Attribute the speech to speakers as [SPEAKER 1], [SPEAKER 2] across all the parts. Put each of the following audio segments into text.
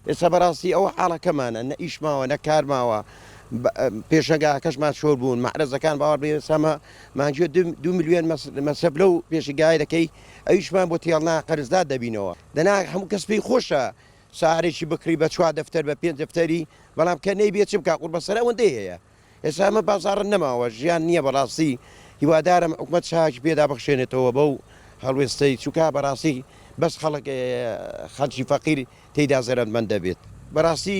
[SPEAKER 1] ئێستا بەڕاستی ئەوە حاڵەکەمانە نە ئیشماوە نە کارماوە پێشەنگا کەشمان شۆر بوون مەعرەزەکان باوەڕ بێ سەمە مانجوێ 2 ملیۆن مەسەب لەو پێشەنگای دەکەی ئەویشمان بۆ تێڵنا قەرزداد دەبینەوە دەنا هەموو کەس پێی خۆشە سارێکی بکری بە 4 دەفتەر بە 5 دەفتەری بەڵام کە نەیبێت چ بکە قوڕ بەسەر ئەوەندەی هەیە ئێستا ئەمە بازاڕن نەماوە ژیان نییە بەڕاستی هیوادارم حکومەت چاکی پێدا بخشێنێتەوە بەو هەڵوێستەی چووکا بەڕاستی بەس خەڵکی فەقیر تێیدا زەرمەند دەبێت بەڕاستی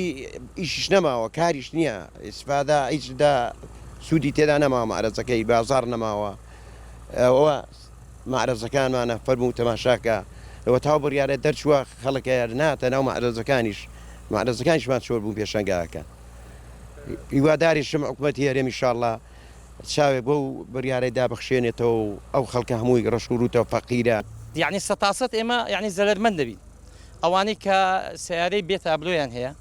[SPEAKER 1] ئیشیش نەماوە کاریش نییە ئیسفادا هیچدا سوودی تێدا نەماوە مەعرەزەکەی بازار نەماوە ئەوە مەعرەزەکانمانە فەرموو تەماشاکە لەوە تاو بڕیارە دەرچووە خەڵک ناتە ناو مەعرەزەکانیشمان شۆر بوون پێشەنگاکە هیواداریشم حکومەتی هەرێمی ئینشاڵڵا چاوێ بۆ بڕیارەیدا بخشێنێتەوە ئەو خەڵکە هەمووی ڕەشوروتە فەقیرە
[SPEAKER 2] یعنی سەتاسەد ئێمە یعنی زەلەرمەند دەبین ئەوانەی کە سیارەی بێ تابلۆیان هەیە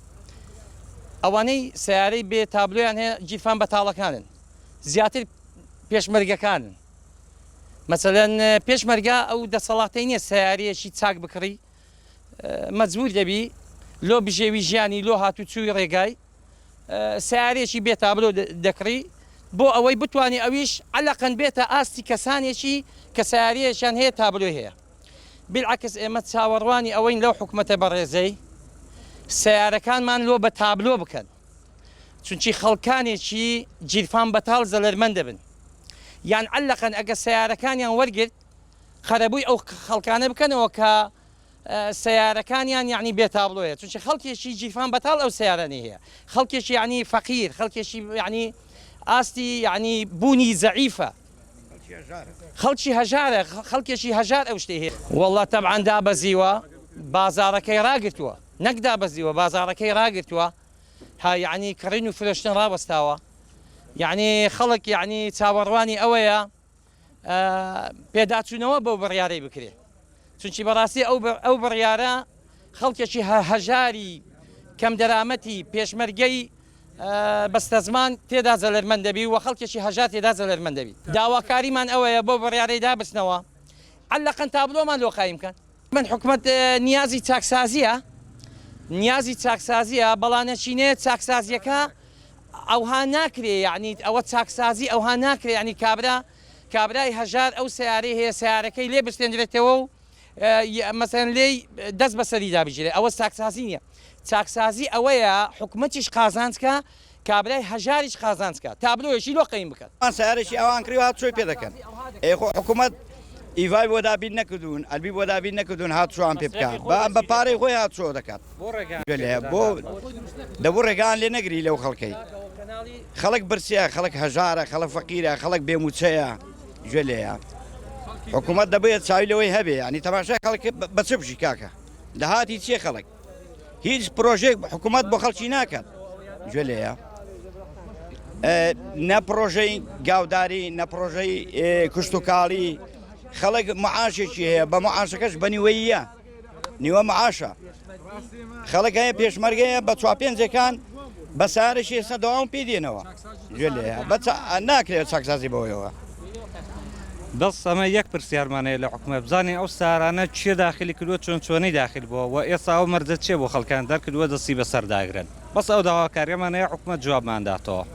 [SPEAKER 2] ئەوانەی سیارەی بێ تابلۆیان هەیە جیرفان بەتاڵەکانن زیاتر پێشمەرگەکانن مەسەلەن پێشمەرگا ئەو دەسەڵاتەی نییە سیارەیەکی چاک بکڕی مەجبور دەبی لۆ بژێوی ژیانی لۆ هاتوچووی ڕێگای سیارێکی بێ تابلۆ دەکڕی بۆ ئەوەی بتوانێت ئەویش عەلەقەن بێتە ئاستی کەسانێکی کە سیارەیەکیان هەیە تابلۆ هەیە بالعکس ئێمە چاوەڕوانی ئەوەین لەو حکومەتە بەڕێزەی سیارەکانمان لۆ بە تابلۆ بکەن چونکی خەڵکانێکی جیرفان بەتاڵ زەلەرمەند دەبن یان عەلەقەن ئەگە سیارەکانیان وەرگرت خەرەبووی ئەو خەڵکانە بکەنەوە کە سیارەکانیان یعنی بێ تابلۆیە چونکی خەڵکێکی جیرفان بەتاڵ ئەو سیارانەی هەیە خەڵکێکی یعنی فەقیر خەڵکێکی یعنی ئاستی یعنی بوونی زەعیفە خەڵکی هەژارە خەڵکێکی هەژار ئەو شتێ هەیە وەڵڵا تەبعەن دابەزیوە بازاڕەکەی ڕاگرتووە نەک دابەزیوە بازاڕەکەی ڕاگرتووە ها یعنی کڕین و فرۆشتن ڕابەستاوە یعنی خەڵک یعنی چاوەڕوانی ئەوەیە پێداچوونەوە بەو بڕیارەی بکرێ چونکی بەڕاستی ئەو بڕیارە خەڵکێکی هەژاری کەم دەرامەتی پێشمەرگەی بەستە زمان تێدا زەلەرمەند دەبی و خەڵکێکی هەژار تێدا زەلەرمەند دەبی داواکاریمان ئەوەیە بۆ بڕیارەی دابستنەوە عەلەقەن تابلۆمان لۆ قایم بکەن من حکومەت نیازی چاکسازیە بەڵانەچینێ چاکسازیەکە ئەوها ناکرێ یعنی ئەوە چاکسازی ئەوها ناکرێ ینی کابرای هەژار ئەو سیارەی هەیە سیارەکەی لێ بستێنرێتەوە و مەسەن لێی دەست بەسەری دابژێت ئەوە چاکسازی نییە چاکسازی ئەوەیە حکومەتیش قازانجکە کابرای هەژاریش قازانجکە تابلۆیەکی لۆ قەیم بکەن
[SPEAKER 3] سیارێکی ئەوان کڕی هات چۆی پێ دەکەن خۆ حکومەت ئیڤای بۆ دابین نەکردوون ئەلبی بۆ دابین نەکردوون هاتووان پێ بکات بە پارەی خۆی هاتچۆ دەکات بۆ دەبوو ڕێگان لێ نەگری لەو خەڵکەی خەڵک برسیە خەڵک هەژارە خەڵک فەقیرە خەڵک بێموچەیە گوێ لێیە حکومەت دەبێت چاوی لەوەی هەبێ ینی تەماشای خەڵک بە چ بژی کاکە دەهاتی چیە خەڵک هیچ پرۆژێک حکومەت بۆ خەڵکی ناکات گوێ لێیە نە پرۆژەی گاوداری نە پرۆژەی کشتتوکاڵی خەڵک معاشێکی هەیە بە معاشەکەش بەنیوەیە نیوە معاشە خەڵک هەیە پێشمەرگەیە بە 4-5 بە سارێکی ئێستا دەوام پێ دێنەوە گوێ لێیە ناکرێت چاکسازی بەوەیەوە
[SPEAKER 4] بەس ئەمە یەک پرسیارمانەیە لە حکومەت بزانین ئەو سارانە چیە داخلی کردووە چۆنی داخل بووە و ئێستا ئەو مەرجە چێ بۆ خەڵکان دەرکردووە دەستی بەسەرداگرن بەس ئەو داواکاریەمانەیە حکومەت جوابمانداتەوە